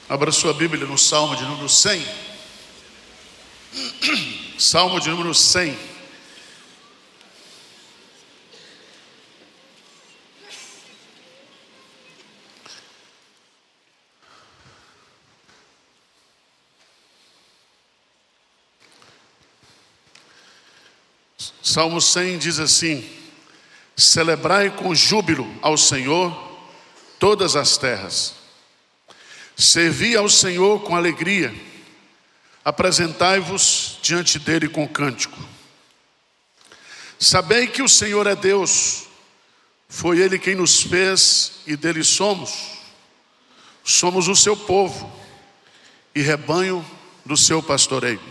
Abra sua Bíblia no Salmo de número 100. Salmo de número 100. Salmo 100 diz assim: celebrai com júbilo ao Senhor todas as terras. Servi ao Senhor com alegria, apresentai-vos diante dele com cântico. Sabei que o Senhor é Deus, foi ele quem nos fez e dele somos. Somos o seu povo e rebanho do seu pastoreio.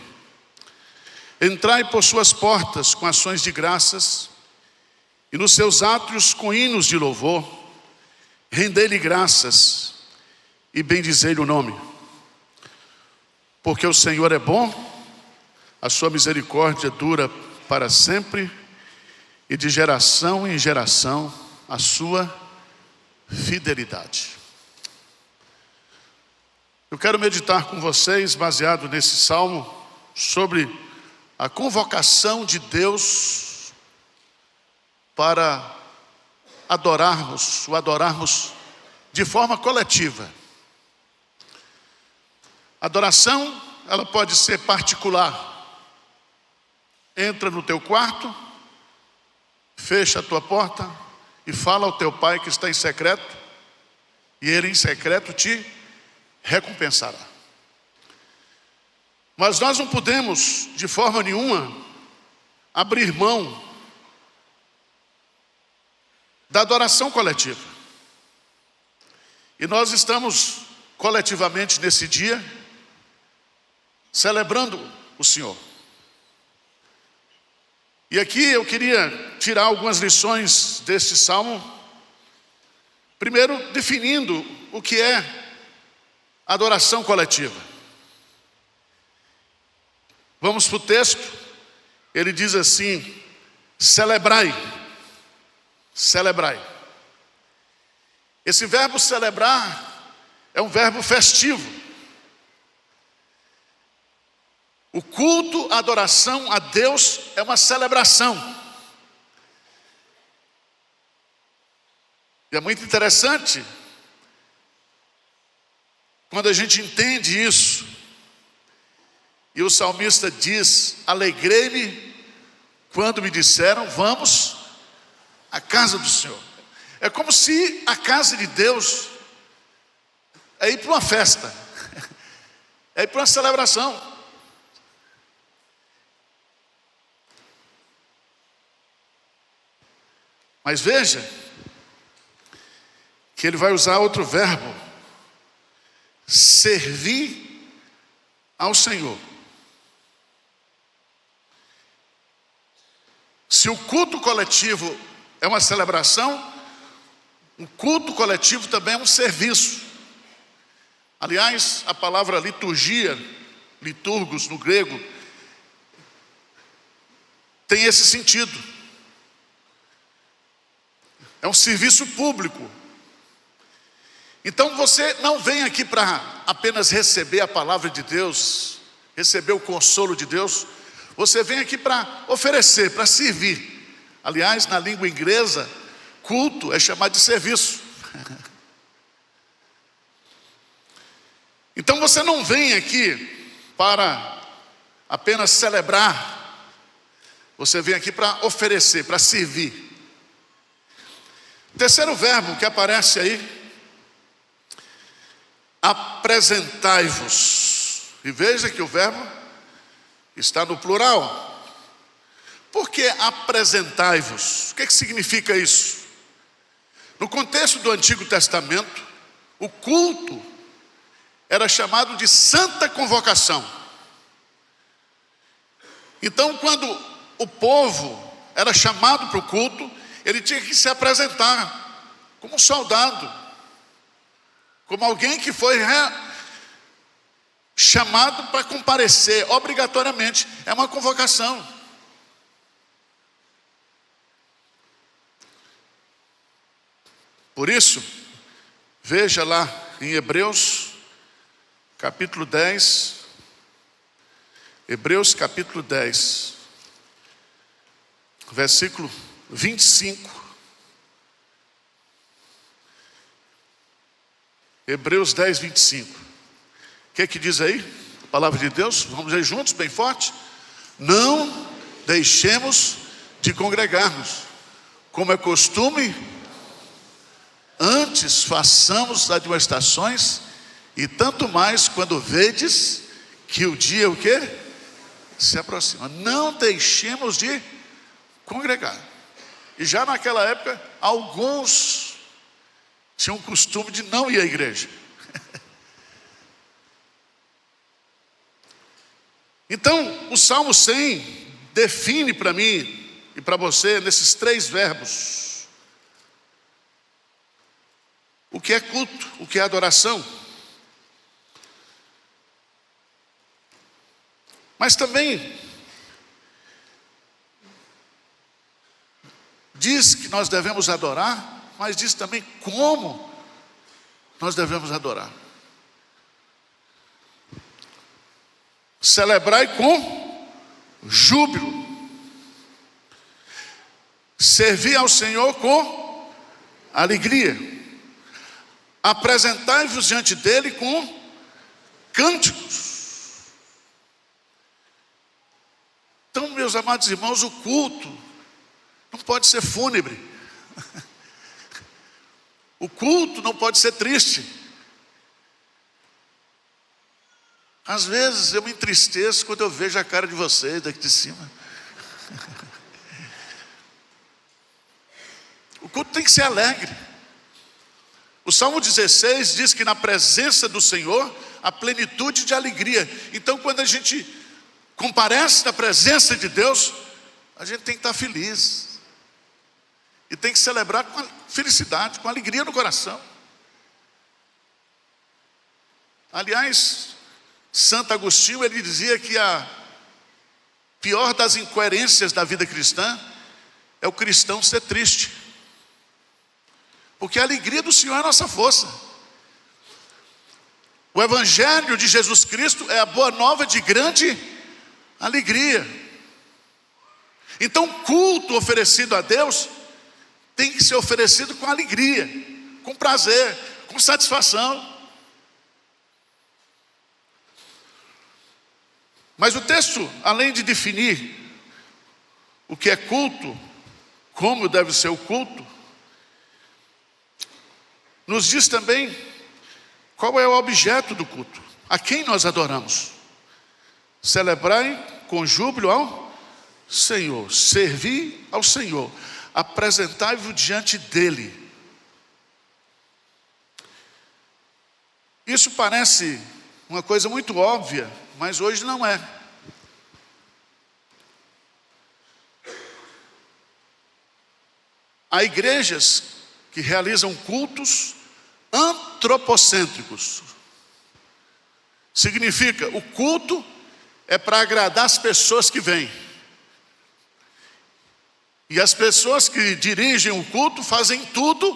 Entrai por suas portas com ações de graças e nos seus átrios com hinos de louvor. Rendei-lhe graças e bendizei-lhe o nome. Porque o Senhor é bom, a sua misericórdia dura para sempre, e de geração em geração a sua fidelidade. Eu quero meditar com vocês, baseado nesse salmo, sobre a convocação de Deus para adorarmos de forma coletiva. Adoração, ela pode ser particular. Entra no teu quarto, fecha a tua porta e fala ao teu pai que está em secreto, e ele em secreto te recompensará. Mas nós não podemos, de forma nenhuma, abrir mão da adoração coletiva. E nós estamos coletivamente nesse dia celebrando o Senhor. E aqui eu queria tirar algumas lições deste salmo. Primeiro, definindo o que é adoração coletiva. Vamos para o texto. Ele diz assim: celebrai. Celebrai. Esse verbo celebrar é um verbo festivo. O culto, a adoração a Deus é uma celebração. E é muito interessante quando a gente entende isso. E o salmista diz: alegrei-me quando me disseram, vamos à casa do Senhor. É como se a casa de Deus é ir para uma festa, é ir para uma celebração. Mas veja que ele vai usar outro verbo: servir ao Senhor. Se o culto coletivo é uma celebração, o culto coletivo também é um serviço. Aliás, a palavra liturgia, liturgos no grego, tem esse sentido. É um serviço público. Então você não vem aqui para apenas receber a palavra de Deus, receber o consolo de Deus. Você vem aqui para oferecer, para servir. Aliás, na língua inglesa, culto é chamado de serviço. Então você não vem aqui para apenas celebrar. Você vem aqui para oferecer, para servir. O terceiro verbo que aparece aí: apresentai-vos. E veja que o verbo está no plural. Por que apresentai-vos? O que significa isso? No contexto do Antigo Testamento, o culto era chamado de santa convocação. Então, quando o povo era chamado para o culto, ele tinha que se apresentar como um soldado, como alguém que foi chamado para comparecer obrigatoriamente. É uma convocação. Por isso, veja lá em Hebreus, capítulo 10, Hebreus capítulo 10, versículo 25. Hebreus 10, 25. O que é que diz aí? A palavra de Deus, vamos ler juntos, bem forte. Não deixemos de congregar-nos, como é costume, antes façamos admoestações, e tanto mais quando vedes que o dia o quê? Se aproxima. Não deixemos de congregar. E já naquela época, alguns tinham o costume de não ir à igreja. Então, o Salmo 100 define para mim e para você, nesses 3 verbos, o que é culto, o que é adoração. Mas também diz que nós devemos adorar, mas diz também como nós devemos adorar. Celebrai com júbilo. Servir ao Senhor com alegria. Apresentai-vos diante dele com cânticos. Então, meus amados irmãos, o culto não pode ser fúnebre. O culto não pode ser triste. Às vezes eu me entristeço quando eu vejo a cara de vocês daqui de cima. O culto tem que ser alegre. O Salmo 16 diz que na presença do Senhor há plenitude de alegria. Então, quando a gente comparece na presença de Deus, a gente tem que estar feliz. E tem que celebrar com felicidade, com alegria no coração. Aliás, Santo Agostinho, ele dizia que a pior das incoerências da vida cristã é o cristão ser triste. Porque a alegria do Senhor é a nossa força. O Evangelho de Jesus Cristo é a boa nova de grande alegria. Então, o culto oferecido a Deus tem que ser oferecido com alegria, com prazer, com satisfação. Mas o texto, além de definir o que é culto, como deve ser o culto, nos diz também qual é o objeto do culto, a quem nós adoramos. Celebrai com júbilo ao Senhor, servir ao Senhor, apresentai-vos diante dele. Isso parece uma coisa muito óbvia, mas hoje não é. Há igrejas que realizam cultos antropocêntricos. Significa, o culto é para agradar as pessoas que vêm. E as pessoas que dirigem o culto fazem tudo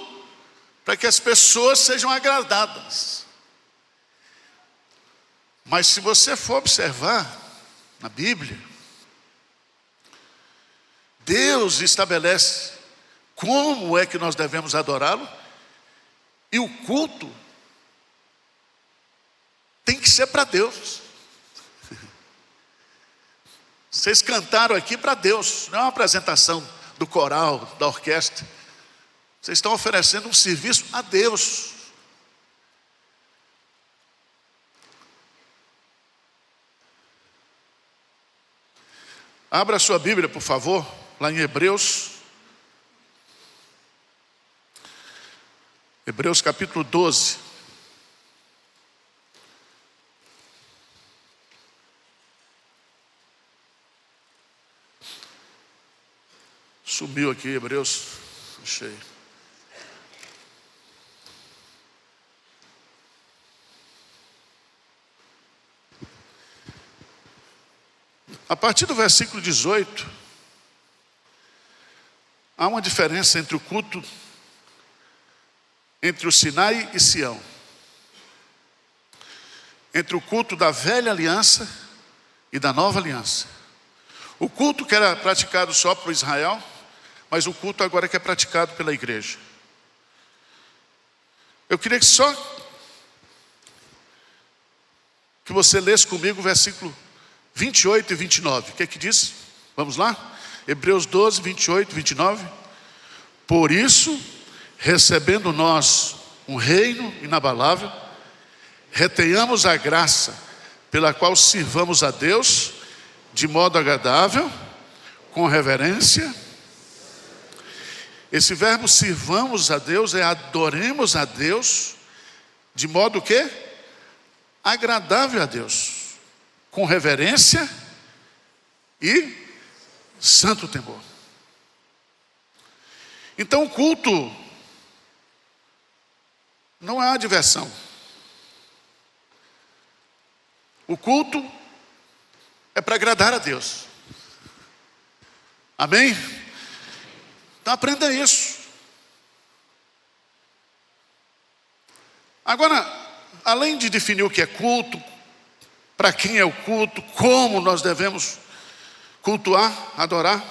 para que as pessoas sejam agradadas. Mas se você for observar na Bíblia, Deus estabelece como é que nós devemos adorá-lo, e o culto tem que ser para Deus. Vocês cantaram aqui para Deus, não é uma apresentação do coral, da orquestra. Vocês estão oferecendo um serviço a Deus. Abra a sua Bíblia, por favor, lá em Hebreus. Hebreus capítulo 12. Sumiu aqui, Hebreus. Achei. A partir do versículo 18, há uma diferença entre o culto entre o Sinai e Sião. entre o culto da velha aliança e da nova aliança. O culto que era praticado só por Israel, mas o culto agora que é praticado pela igreja. Eu queria que só que você lesse comigo o versículo 28 e 29. O que é que diz? Vamos lá? Hebreus 12, 28 e 29. Por isso, recebendo nós um reino inabalável, retenhamos a graça pela qual sirvamos a Deus de modo agradável, com reverência. Esse verbo sirvamos a Deus é adoremos a Deus de modo o quê? Agradável a Deus, com reverência e santo temor. Então o culto não é uma diversão. O culto é para agradar a Deus. Amém? Então aprenda isso. Agora, além de definir o que é culto, para quem é o culto, como nós devemos cultuar, adorar,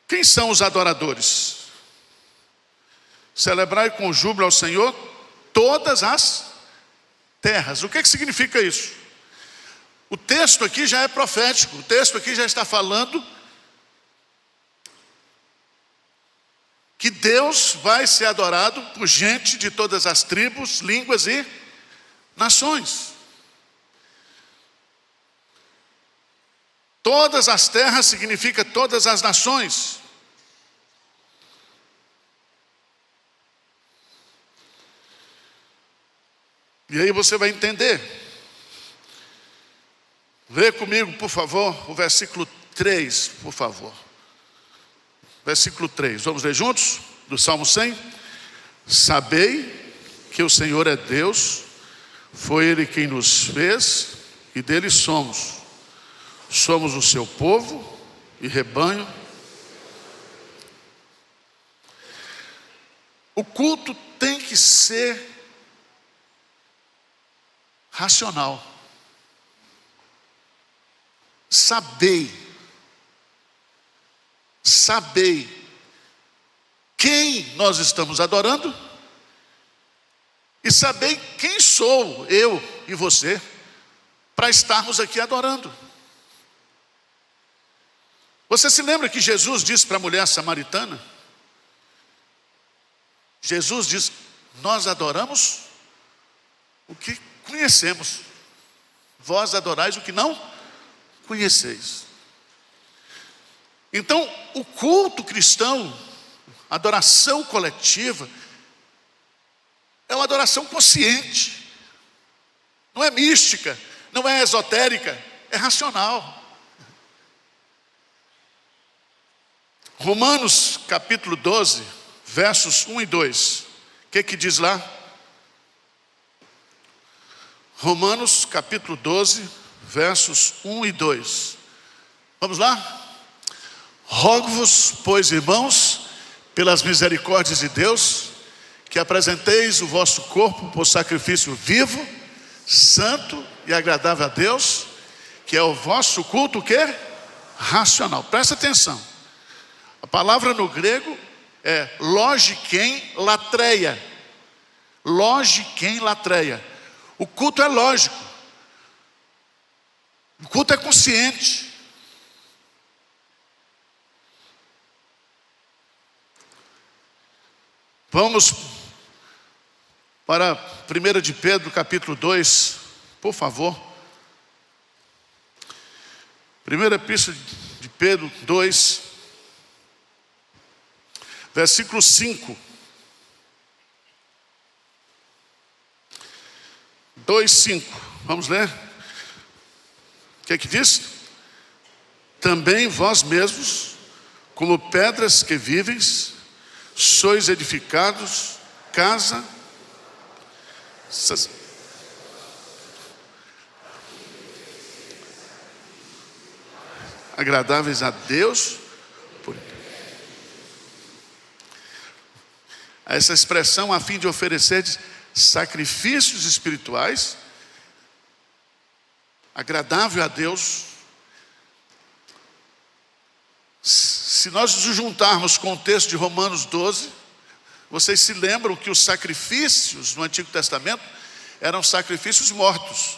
quem são os adoradores? Celebrai com júbilo ao Senhor todas as terras. O que significa isso? O texto aqui já é profético, o texto aqui já está falando que Deus vai ser adorado por gente de todas as tribos, línguas e nações. Todas as terras significa todas as nações. E aí você vai entender. Vê comigo, por favor, o versículo 3, por favor. Versículo 3, vamos ler juntos? Do Salmo 100. Sabei que o Senhor é Deus, foi Ele quem nos fez e dele somos. Somos o seu povo e rebanho. O culto tem que ser racional. Sabei quem nós estamos adorando e saber quem sou eu e você para estarmos aqui adorando. Você se lembra que Jesus disse para a mulher samaritana? Jesus diz: nós adoramos o que conhecemos, vós adorais o que não conheceis. Então, o culto cristão, a adoração coletiva, é uma adoração consciente, não é mística, não é esotérica, é racional. Romanos capítulo 12, versos 1 e 2, o que diz lá? Romanos capítulo 12, versos 1 e 2. Vamos lá? Rogo-vos, pois, irmãos, pelas misericórdias de Deus, que apresenteis o vosso corpo por sacrifício vivo, santo e agradável a Deus, que é o vosso culto, o quê? Racional. Presta atenção. A palavra no grego é logiken latreia. Logiken latreia. O culto é lógico. O culto é consciente. Vamos para 1 de Pedro, capítulo 2, por favor. 1 Epístola de Pedro 2, versículo 5. 2:5. Vamos ler? O que diz? Também vós mesmos, como pedras que viveis, sois edificados, casa, agradáveis a Deus. Essa expressão, a fim de oferecer sacrifícios espirituais agradável a Deus. Se nós nos juntarmos com o texto de Romanos 12, vocês se lembram que os sacrifícios no Antigo Testamento eram sacrifícios mortos.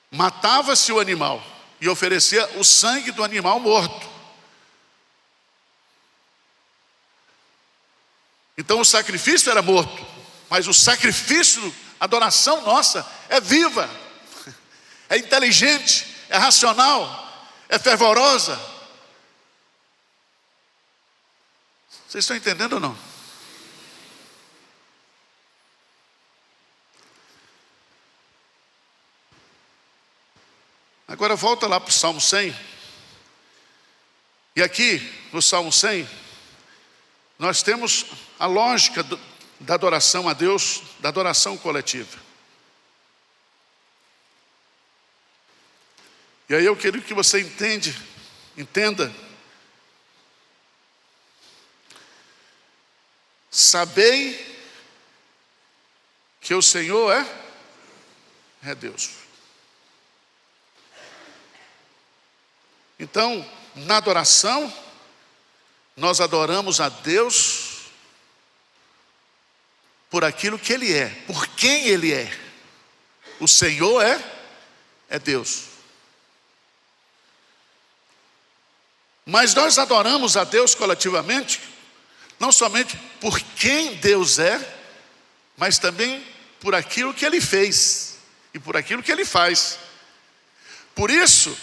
Matava-se o animal e oferecia o sangue do animal morto. Então o sacrifício era morto, mas o sacrifício, a adoração nossa é viva, é inteligente, é racional, é fervorosa. Vocês estão entendendo ou não? Agora volta lá para o Salmo 100. E aqui, no Salmo 100, nós temos a lógica da adoração a Deus, da adoração coletiva. E aí eu quero que você entenda. Sabei que o Senhor é Deus. Então, na adoração, nós adoramos a Deus por aquilo que Ele é, por quem Ele é. O Senhor é Deus. Mas nós adoramos a Deus coletivamente, não somente por quem Deus é, mas também por aquilo que Ele fez e por aquilo que Ele faz. Por isso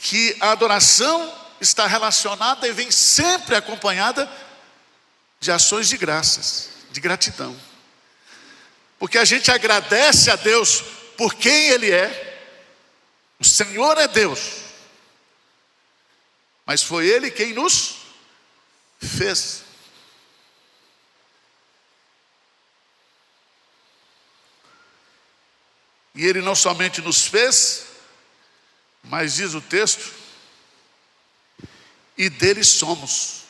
que a adoração está relacionada e vem sempre acompanhada de ações de graças, de gratidão. Porque a gente agradece a Deus por quem Ele é. O Senhor é Deus. Mas foi Ele quem nos fez. E Ele não somente nos fez, mas diz o texto, e dele somos.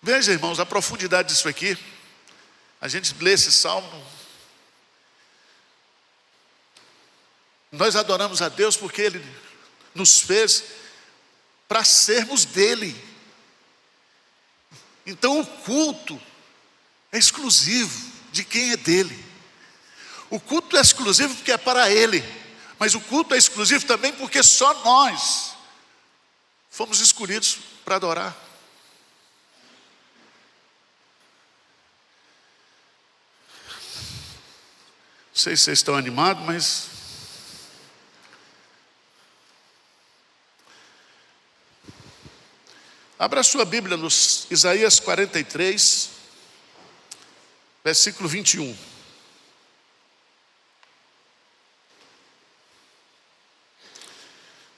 Veja, irmãos, a profundidade disso aqui. A gente lê esse salmo. Nós adoramos a Deus porque Ele nos fez para sermos dele. Então o culto é exclusivo de quem é dele. O culto é exclusivo porque é para Ele, mas o culto é exclusivo também porque só nós fomos escolhidos para adorar. Não sei se vocês estão animados, mas abra sua Bíblia no Isaías 43, versículo 21.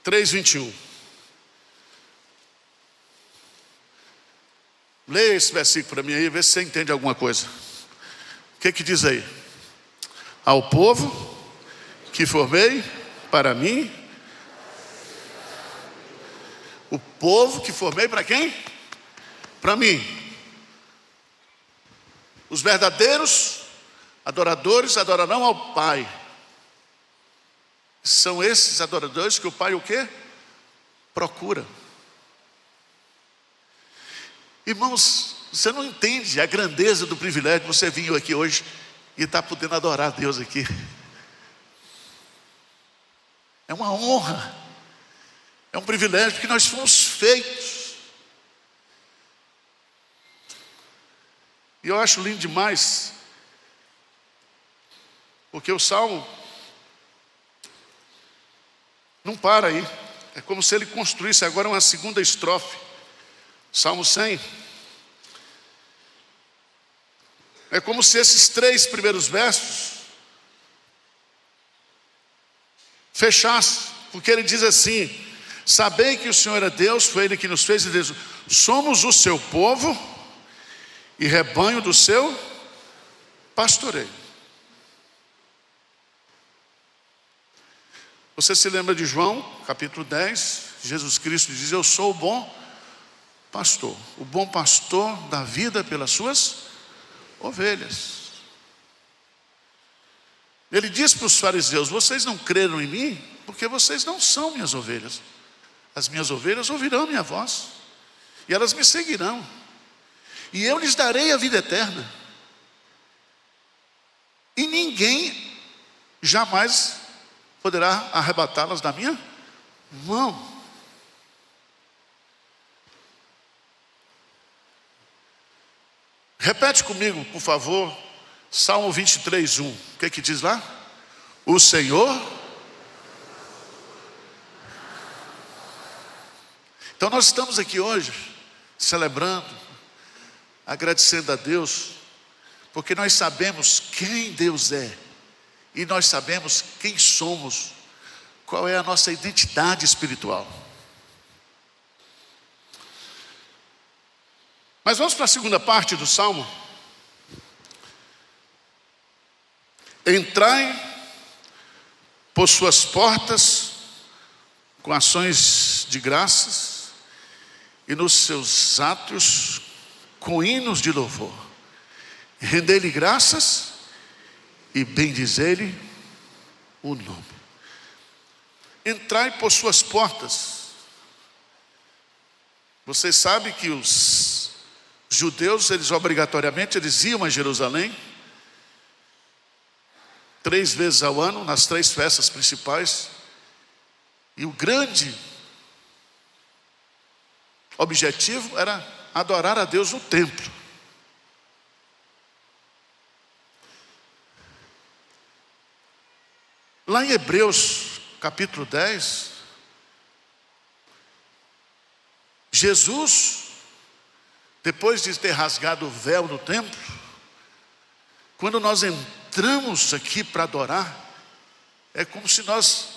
Três, 21. Leia esse versículo para mim aí, vê se você entende alguma coisa. O que diz aí? Ao povo que formei para mim. O povo que formei para quem? Para mim. Os verdadeiros adoradores adorarão ao Pai. São esses adoradores que o Pai o quê? Procura. Irmãos, você não entende a grandeza do privilégio de você vir aqui hoje e estar podendo adorar a Deus aqui. É uma honra. É um privilégio que nós fomos feitos. E eu acho lindo demais, porque o Salmo não para aí. É como se ele construísse agora uma segunda estrofe. Salmo 100. É como se esses três primeiros versos fechassem, porque ele diz assim: sabei que o Senhor é Deus, foi Ele que nos fez, e diz, somos o seu povo e rebanho do seu pastoreio. Você se lembra de João, capítulo 10, Jesus Cristo diz, eu sou o bom pastor. O bom pastor dá vida pelas suas ovelhas. Ele diz para os fariseus: vocês não creram em mim porque vocês não são minhas ovelhas. As minhas ovelhas ouvirão minha voz e elas me seguirão, e eu lhes darei a vida eterna, e ninguém jamais poderá arrebatá-las da minha mão. Repete comigo, por favor, Salmo 23:1. O que é que diz lá? O Senhor. Então nós estamos aqui hoje celebrando, agradecendo a Deus, porque nós sabemos quem Deus é, e nós sabemos quem somos, qual é a nossa identidade espiritual. Mas vamos para a segunda parte do Salmo. Entrai por suas portas com ações de graças, e nos seus átrios com hinos de louvor. Rendei-lhe graças e bendizei-lhe o nome. Entrai por suas portas. Vocês sabem que os judeus, eles obrigatoriamente iam a Jerusalém 3 vezes ao ano, nas 3 festas principais. E o grande objetivo era adorar a Deus no templo. Lá em Hebreus capítulo 10, Jesus, depois de ter rasgado o véu do templo, quando nós entramos aqui para adorar, é como se nós,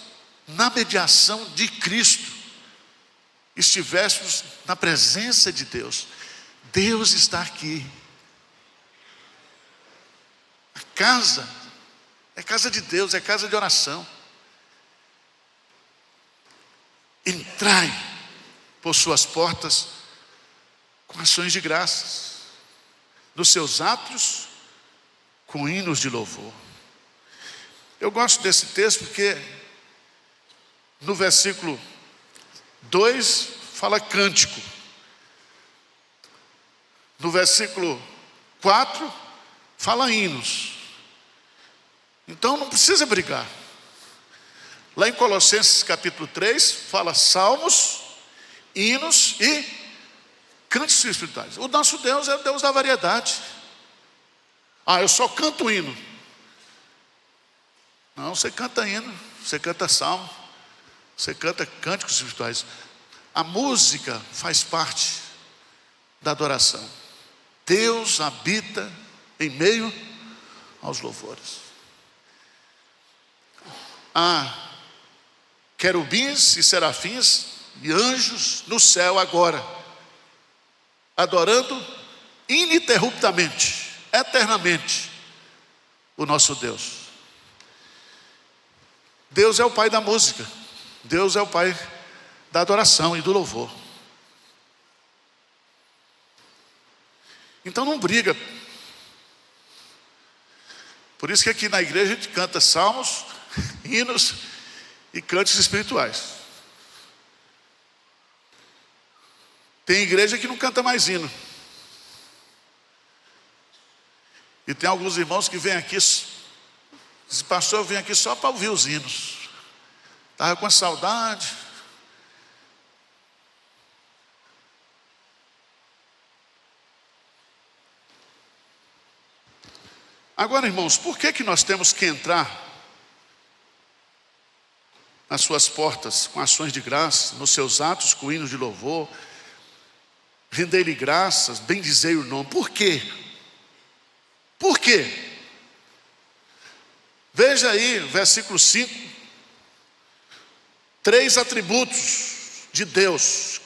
na mediação de Cristo, estivéssemos na presença de Deus. Deus está aqui. A casa é casa de Deus, é casa de oração. Entrai por suas portas com ações de graças, nos seus átrios com hinos de louvor. Eu gosto desse texto porque no versículo 2 fala cântico, no versículo 4 fala hinos. Então não precisa brigar. Lá em Colossenses capítulo 3 fala salmos, hinos e cânticos espirituais. O nosso Deus é o Deus da variedade. Eu só canto hino. Não, você canta hino, você canta salmo, você canta cânticos espirituais. A música faz parte da adoração. Deus habita em meio aos louvores. Há querubins e serafins e anjos no céu agora, adorando ininterruptamente, eternamente, o nosso Deus. Deus é o Pai da música. Deus é o Pai da adoração e do louvor. Então não briga. Por isso que aqui na igreja a gente canta salmos, hinos e cânticos espirituais. Tem igreja que não canta mais hino. E tem alguns irmãos que vêm aqui, esse pastor vem aqui só para ouvir os hinos. Estava com saudade. Agora, irmãos, por que nós temos que entrar nas suas portas com ações de graça, nos seus atos com hinos de louvor, rendei-lhe graças, bendizei o nome? Por quê? Por quê? Veja aí, versículo 5, 3 atributos de Deus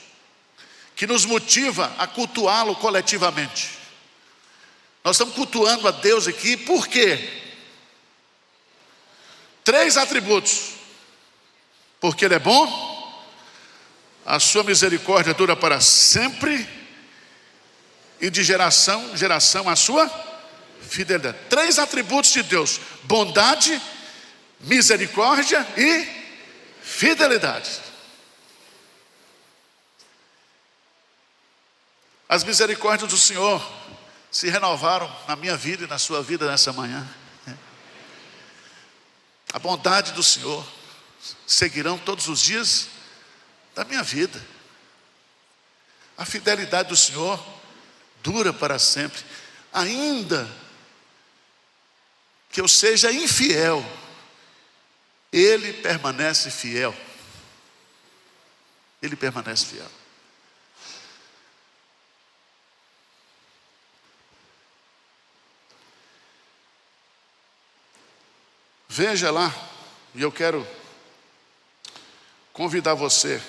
que nos motiva a cultuá-lo coletivamente. Nós estamos cultuando a Deus aqui, por quê? 3 atributos. Porque Ele é bom, a sua misericórdia dura para sempre, e de geração em geração a sua fidelidade. 3 atributos de Deus: bondade, misericórdia e fidelidade. As misericórdias do Senhor se renovaram na minha vida e na sua vida nessa manhã. A bondade do Senhor seguirão todos os dias da minha vida. A fidelidade do Senhor dura para sempre. Ainda que eu seja infiel, Ele permanece fiel. Ele permanece fiel. Veja lá, e eu quero convidar você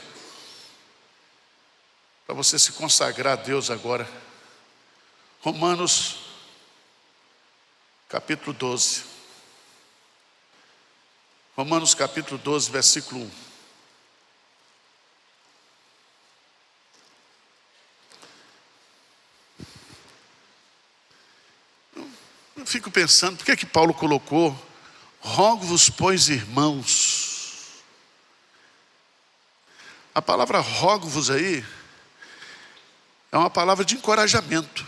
para você se consagrar a Deus agora. Romanos capítulo 12. Romanos capítulo 12, versículo 1. Eu fico pensando, por que Paulo colocou: rogo-vos, pois, irmãos? A palavra rogo-vos aí é uma palavra de encorajamento.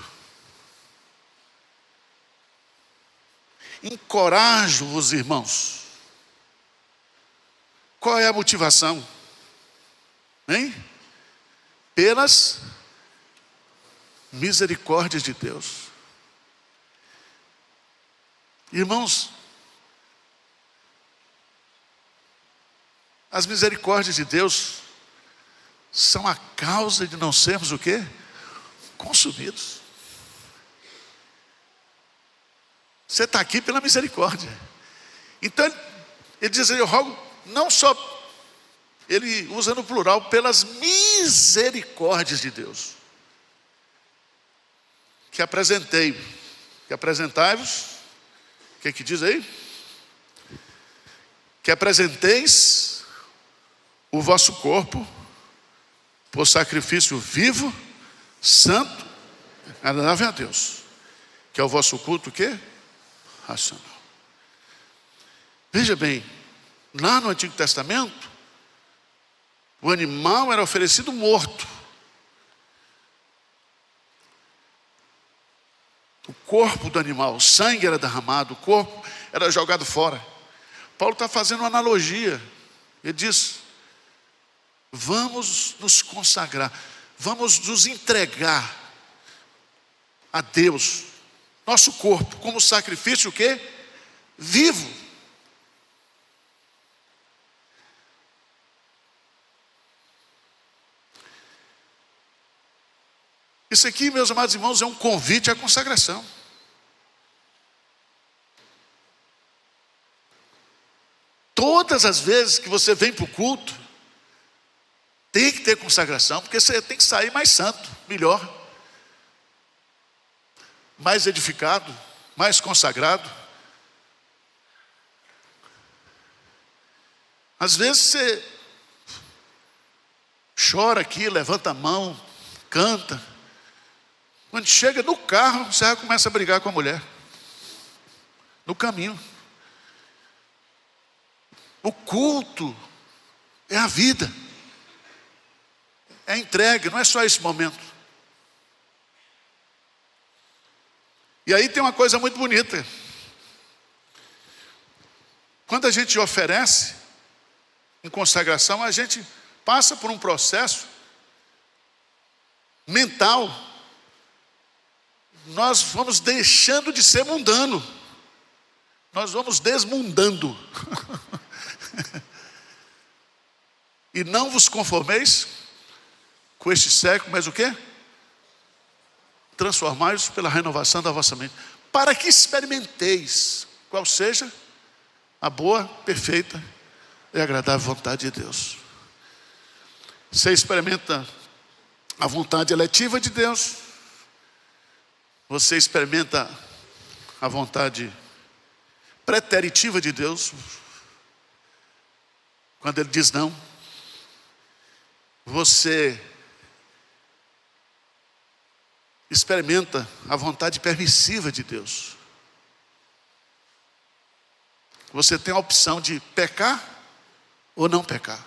Encorajo-vos, irmãos. Qual é a motivação? Hein? Pelas misericórdias de Deus. Irmãos, as misericórdias de Deus são a causa de não sermos o quê? Consumidos. Você está aqui pela misericórdia. Então ele diz: eu rogo, não só, ele usa no plural, pelas misericórdias de Deus, que apresentai-vos, o que diz aí? Que apresenteis o vosso corpo por sacrifício vivo, santo, agradável a Deus, que é o vosso culto o quê? Racional. Veja bem, lá no Antigo Testamento, o animal era oferecido morto. O corpo do animal, o sangue era derramado, o corpo era jogado fora. Paulo está fazendo uma analogia. Ele diz: vamos nos consagrar, vamos nos entregar a Deus, nosso corpo, como sacrifício o quê? Vivo. Isso aqui, meus amados irmãos, é um convite à consagração. Todas as vezes que você vem para o culto, tem que ter consagração, porque você tem que sair mais santo, melhor, mais edificado, mais consagrado. Às vezes você chora aqui, levanta a mão, canta. Quando chega no carro, você já começa a brigar com a mulher. No caminho. O culto é a vida. É entregue, não é só esse momento. E aí tem uma coisa muito bonita. Quando a gente oferece em consagração, a gente passa por um processo mental. Nós vamos deixando de ser mundano. Nós vamos desmundando. E não vos conformeis com este século, mas o quê? Transformai-vos pela renovação da vossa mente, para que experimenteis qual seja a boa, perfeita e agradável vontade de Deus. Você experimenta a vontade eletiva de Deus, você experimenta a vontade preteritiva de Deus, quando Ele diz não. Você experimenta a vontade permissiva de Deus. Você tem a opção de pecar ou não pecar.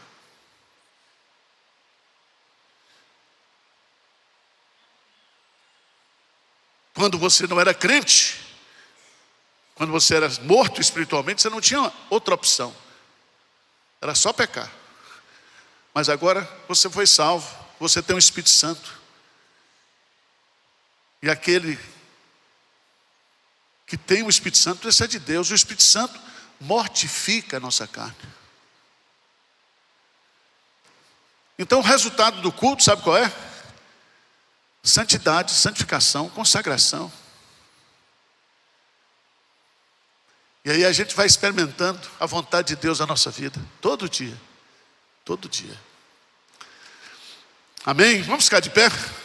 Quando você não era crente, quando você era morto espiritualmente, você não tinha outra opção. Era só pecar. Mas agora você foi salvo, você tem o Espírito Santo. E aquele que tem o Espírito Santo, esse é de Deus. O Espírito Santo mortifica a nossa carne. Então o resultado do culto, sabe qual é? Santidade, santificação, consagração. E aí a gente vai experimentando a vontade de Deus na nossa vida, todo dia. Todo dia. Amém? Vamos ficar de pé?